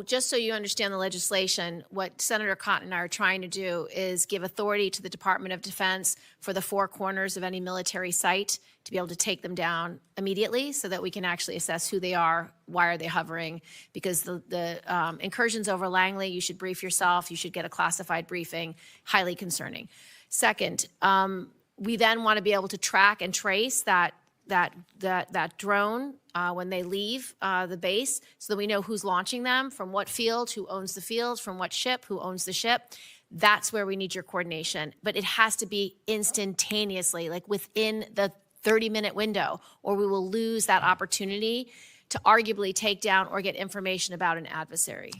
just so you understand the legislation, what Senator Cotton and I are trying to do is give authority to the Department of Defense for the four corners of any military site to be able to take them down immediately so that we can actually assess who they are, why are they hovering, because the incursions over Langley, you should brief yourself, you should get a classified briefing, highly concerning. Second, we then want to be able to track and trace that drone when they leave the base so that we know who's launching them, from what field, who owns the field, from what ship, who owns the ship. That's where we need your coordination. But it has to be instantaneously, like within the 30-minute window, or we will lose that opportunity to arguably take down or get information about an adversary.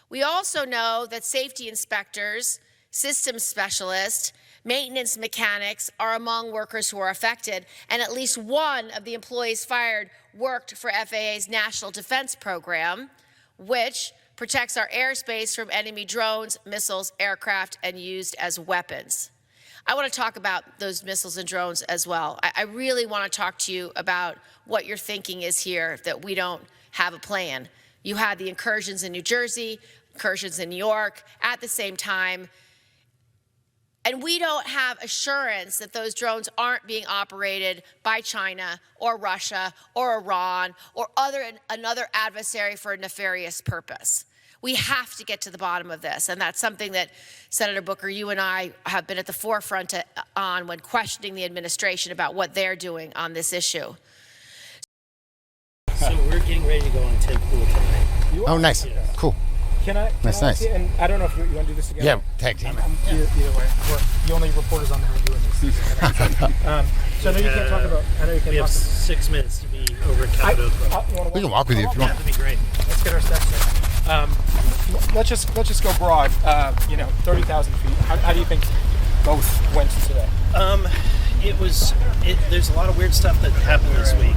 We also know that safety inspectors, systems specialists, maintenance mechanics are among workers who are affected, and at least one of the employees fired worked for FAA's National Defense Program, which protects our airspace from enemy drones, missiles, aircraft, and used as weapons. I want to talk about those missiles and drones as well. I really want to talk to you about what your thinking is here, that we don't have a plan. You had the incursions in New Jersey, incursions in New York at the same time, and we don't have assurance that those drones aren't being operated by China or Russia or Iran or another adversary for a nefarious purpose. We have to get to the bottom of this, and that's something that, Senator Booker, you and I have been at the forefront on when questioning the administration about what they're doing on this issue. So we're getting ready to go on Ted Pool tonight. Oh, nice. Yeah. Cool. Can I? Nice. And I don't know if you want to do this together. Yeah, tag team. Either way, we're the only reporters on the hood doing this. So I know you can't talk about. I know you can't. We have 6 minutes to be over at Capitol. We can walk with you if you want. That'd be great. Let's get our steps in. Let's just go broad. 30,000 feet. How do you think both went today? There's a lot of weird stuff that happened this week.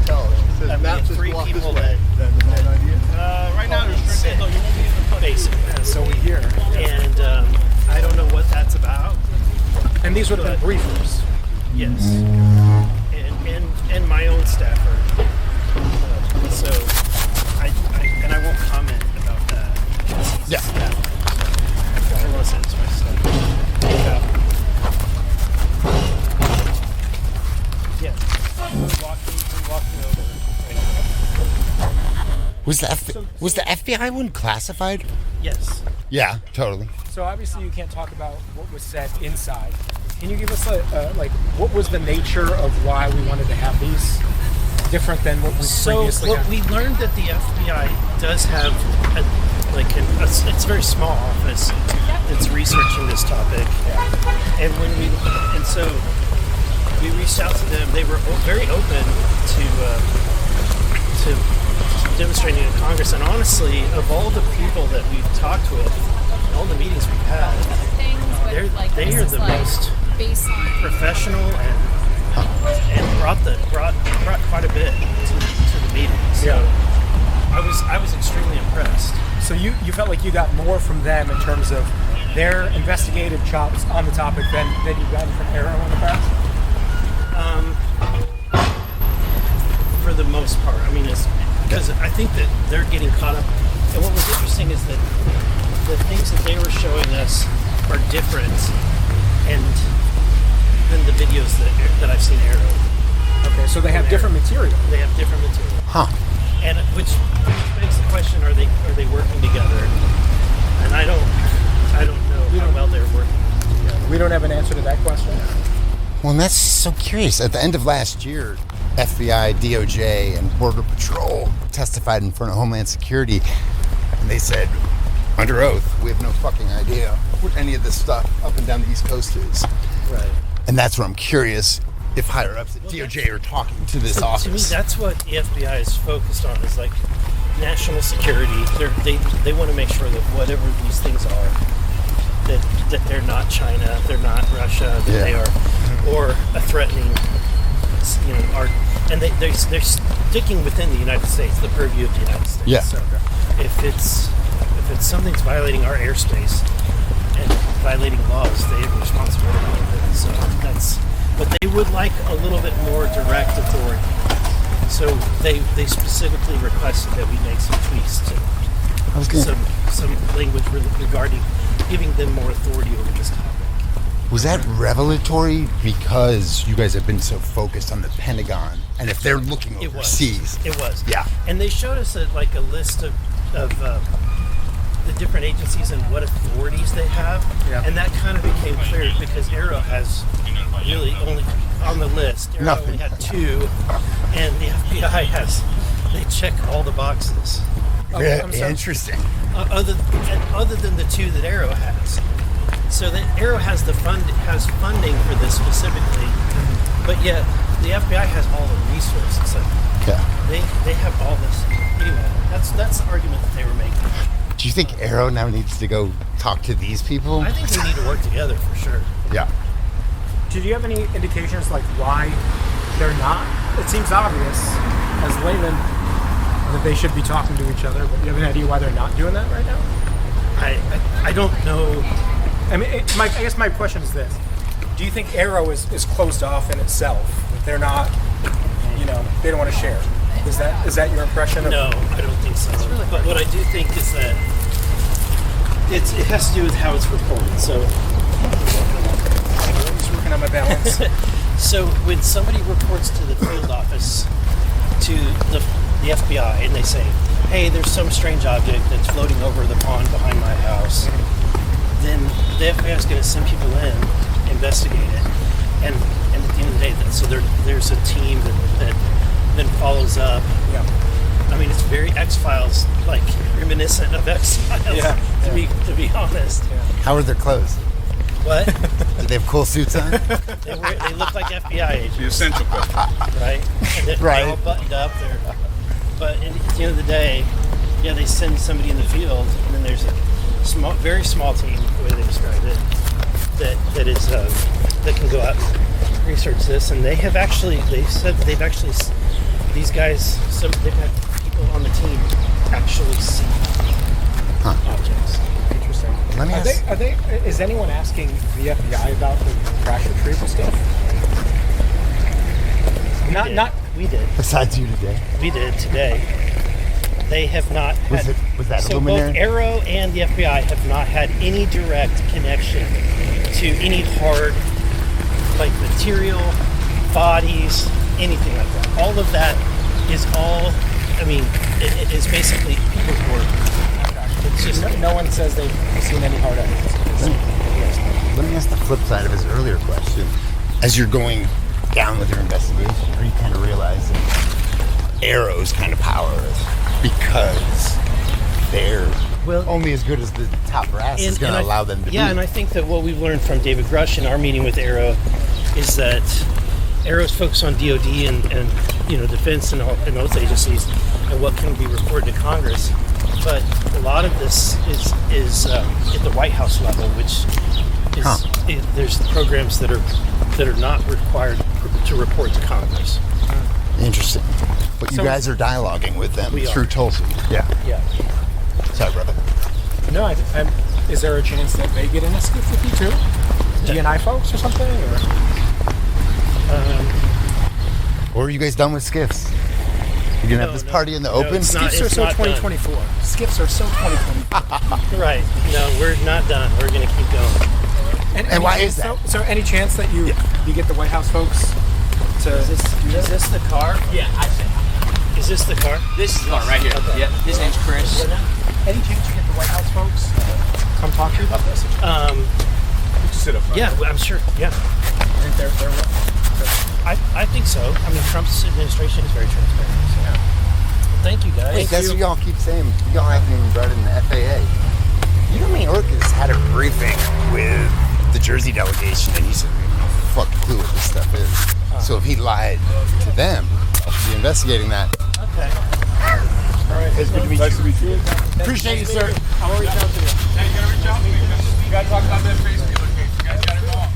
I mean, 3 people that. Right now there's basically. So we hear. And I don't know what that's about. And these would have been briefers. Yes. And my own staffer. So I won't comment about that. Yeah. Unless it's my stuff. Yeah. We're walking over right now. Was the FBI one classified? Yes. Yeah, totally. So obviously you can't talk about what was said inside. Can you give us what was the nature of why we wanted to have these different than what we previously had? We learned that the FBI does have it's a very small office that's researching this topic. Yeah. And so we reached out to them. They were very open to demonstrating in Congress. And honestly, of all the people that we've talked with, all the meetings we've had, they are the most professional and brought quite a bit to the meeting. So I was extremely impressed. So you felt like you got more from them in terms of their investigative chops on the topic than you've gotten from Arrow in the past? For the most part. I mean, it's because I think that they're getting caught up. And what was interesting is that the things that they were showing us are different than the videos that I've seen Arrow. Okay, so they have different material. They have different material. Huh. And which begs the question: Are they working together? And I don't know how well they're working together. We don't have an answer to that question. Well, and that's so curious. At the end of last year, FBI, DOJ, and Border Patrol testified in front of Homeland Security, and they said, under oath, we have no fucking idea what any of this stuff up and down the East Coast is. Right. And that's where I'm curious if higher ups at DOJ are talking to this office. To me, that's what the FBI is focused on, is like national security. They want to make sure that whatever these things are, that they're not China, they're not Russia, that they are, or a threatening, and they're sticking within the United States, the purview of the United States. Yeah. So if it's something's violating our airspace and violating laws, they have a responsibility with it. So but they would like a little bit more direct authority. So they specifically requested that we make some tweaks to some language regarding giving them more authority over this topic. Was that revelatory because you guys have been so focused on the Pentagon, and if they're looking overseas? It was. Yeah. And they showed us a list of the different agencies and what authorities they have. Yeah. And that kind of became clear because Aero has really only on the list. Aero Nothing. only had 2, and the FBI they check all the boxes. Yeah, interesting. Other than the 2 that Aero has. So that Aero has funding for this specifically, but yet the FBI has all the resources. So they have all this. Anyway, that's the argument that they were making. Do you think Aero now needs to go talk to these people? I think they need to work together for sure. Yeah. Did you have any indications like why they're not? It seems obvious as laymen that they should be talking to each other, but do you have an idea why they're not doing that right now? I don't know. I mean, I guess my question is this: do you think Aero is closed off in itself? That they're not, they don't want to share. Is that your impression? No, I don't think so. But what I do think is that it has to do with how it's reported. So I'm just working on my balance. So when somebody reports to the field office, to the FBI, and they say, hey, there's some strange object that's floating over the pond behind my house, then the FBI is going to send people in, investigate it, and at the end of the day, so there's a team that then follows up. Yeah. I mean, it's very X-Files, like reminiscent of X-Files, to be honest. Yeah. How are their clothes? What? Do they have cool suits on? They look like FBI agents. The essential question. Right? And they're all buttoned up there. But at the end of the day, they send somebody in the field, and then there's a very small team, the way they described it, that can go out and research this. And they said these guys, they've had people on the team actually see objects. Interesting. Let me ask. Is anyone asking the FBI about the crash retrieval stuff? We did. Besides you today. We did today. They have not had... Was that so luminary? both Aero and the FBI have not had any direct connection to any hard, material, bodies, anything like that. All of that is it is basically people's work. It's just... No one says they've seen any hard evidence. Let me ask the flip side of his earlier question. As you're going down with your investigation, are you kind of realizing Aero's kind of powerless because they're only as good as the top brass is going to allow them to be? Yeah, and I think that what we've learned from David Grush in our meeting with Aero is that Aero's focused on DOD and defense and those agencies and what can be reported to Congress. But a lot of this is at the White House level, which is there's programs that are not required to report to Congress. Interesting. But you guys are dialoguing with them through Tulsi. Yeah. Yeah. Sorry, brother. No, is there a chance that they get in a SCIF with you too? DNI folks or something? Or are you guys done with SCIFs? You're going to have this party in the open? SCIFs are so 2024. SCIFs are so 2024. Right. No, we're not done. We're going to keep going. And why is that? So any chance that you get the White House folks to... Is this the car? Yeah, I see. Is this the car? This is the car right here. Okay. Yeah, his name's Chris. Any chance you get the White House folks come talk to you about this? Sit up front. Yeah, I'm sure. Yeah. I think I think so. I mean, Trump's administration is very transparent. So. Yeah. Thank you, guys. Wait, that's what y'all keep saying. Y'all haven't even brought in the FAA. You know, Mayorkas had a briefing with the Jersey delegation, and he said, fuck clue what this stuff is. So if he lied to them, I should be investigating that. Okay. All right. It's good to meet you. Nice to meet you. Appreciate you, sir. I will reach out to you. Hey, you gotta reach out to me because you gotta talk about that face relocation. You guys got it wrong.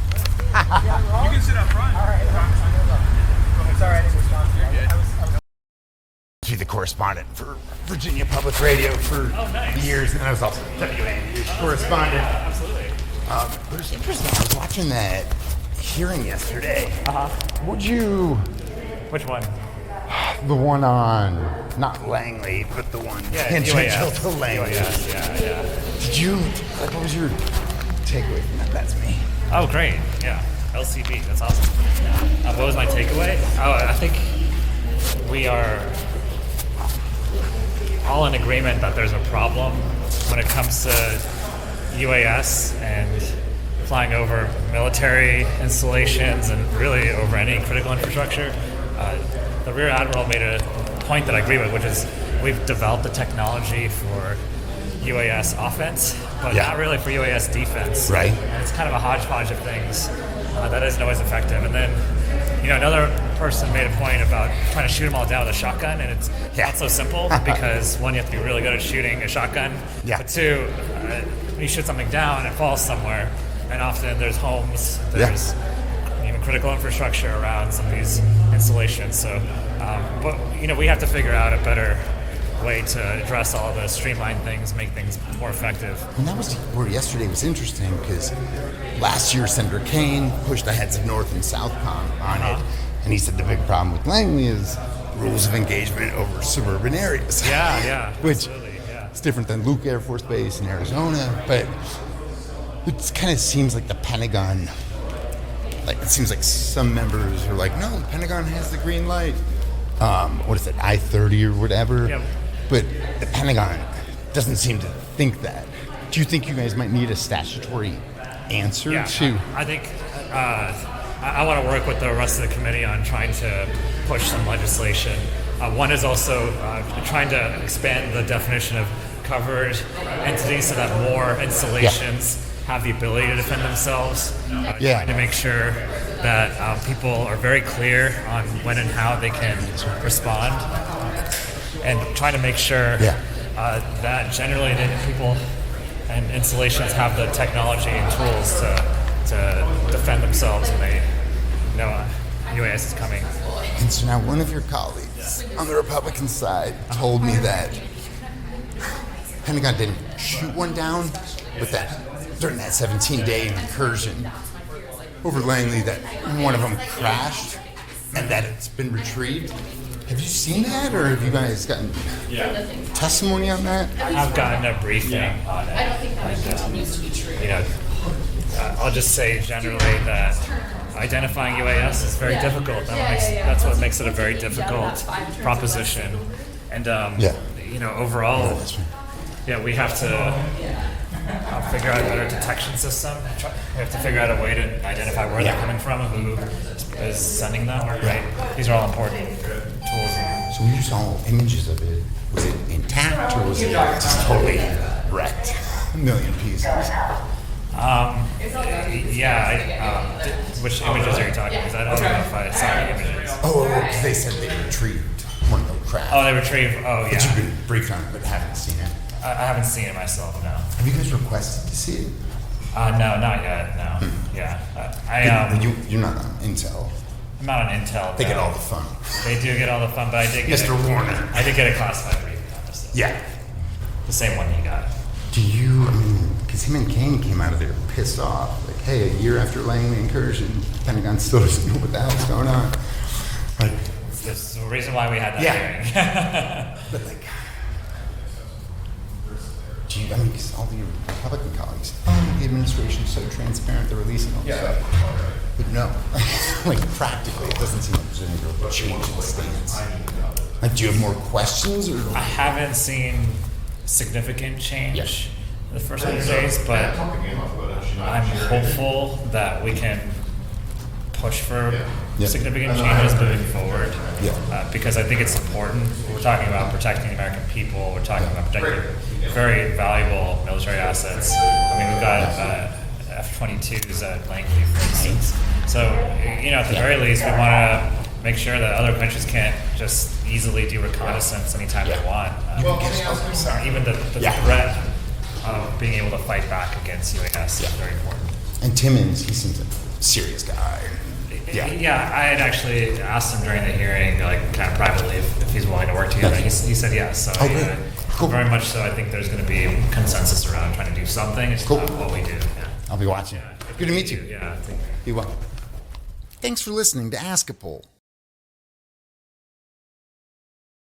You can sit up front. All right. It's all right. It's Wisconsin. To the correspondent for Virginia Public Radio for years, and I was also WA correspondent. Absolutely. But it's interesting. I was watching that hearing yesterday. Would you? Which one? The one on, not Langley, but the one tangential to Langley. Yeah. Did you, like, what was your takeaway from that? That's me. Oh, great. Yeah. LCB. That's awesome. What was my takeaway? Oh, I think we are all in agreement that there's a problem when it comes to UAS and flying over military installations and really over any critical infrastructure. The Rear Admiral made a point that I agree with, which is we've developed the technology for UAS offense, but not really for UAS defense. Right. And it's kind of a hodgepodge of things that isn't always effective. And then, another person made a point about trying to shoot them all down with a shotgun, and it's not so simple because one, you have to be really good at shooting a shotgun. Yeah. But two, when you shoot something down, it falls somewhere, and often there's homes, there's even critical infrastructure around some of these installations. So, but we have to figure out a better way to address all the streamline things, make things more effective. And that was where yesterday was interesting because last year Senator Kane pushed the heads of North and Southcom on it, and he said the big problem with Langley is rules of engagement over suburban areas. Yeah, Which absolutely, it's different than Luke Air Force Base in Arizona, but it kind of seems like the Pentagon, it seems like some members are like, no, the Pentagon has the green light. What is it, I-30 or whatever? Yep. But the Pentagon doesn't seem to think that. Do you think you guys might need a statutory answer to? I think I want to work with the rest of the committee on trying to push some legislation. One is also trying to expand the definition of covered entities so that more installations have the ability to defend themselves. Trying to make sure that people are very clear on when and how they can respond, and trying to make sure that generally people and installations have the technology and tools to defend themselves when they know UAS is coming. And so now one of your colleagues on the Republican side told me that Pentagon didn't shoot one down, but that during that 17-day incursion over Langley, that one of them crashed and that it's been retrieved. Have you seen that, or have you guys gotten testimony on that? I've gotten a briefing on it. I'll just say generally that identifying UAS is very difficult. That's what makes it a very difficult proposition. And overall, we have to figure out a better detection system. We have to figure out a way to identify where they're coming from and who is sending them. Right? These are all important tools. So when you saw images of it, was it intact or was it just totally wrecked? A million pieces. Which images are you talking? Because I don't know if I saw the images. Because they said they retrieved one of the crashed. Oh, they retrieved. Oh, yeah. But you've been briefed on it, but haven't seen it. I haven't seen it myself. No. Have you guys requested to see it? No, not yet. No. Yeah. You're not on Intel. I'm not on Intel. They get all the fun. They do get all the fun, but I did get Mr. Warner. I did get a classified briefing on this. Yeah. The same one you got. Do you, because him and Kane came out of there pissed off. Like, hey, a year after Langley incursion, Pentagon still doesn't know what the hell's going on. Like, There's a reason why we had that hearing. But do you, because all your Republican colleagues, the administration's so transparent, they're releasing all this stuff. But no, practically, it doesn't seem like there's any real change in stance. Do you have more questions? Or? I haven't seen significant change in the first 100 days, but I'm hopeful that we can push for significant changes moving forward. Because I think it's important. We're talking about protecting the American people. We're talking about protecting very valuable military assets. We've got F-22s at Langley, for instance. So, at the very least, we want to make sure that other countries can't just easily do reconnaissance anytime they want. Even the threat of being able to fight back against UAS is very important. And Timmons, he seems like a serious guy. Yeah, I had actually asked him during the hearing, kind of privately, if he's willing to work together. He said yes. So cool. Very much so. I think there's going to be consensus around trying to do something. It's not what we do. I'll be watching. Good to meet you. Yeah. Be well. Thanks for listening to Ask a Poll.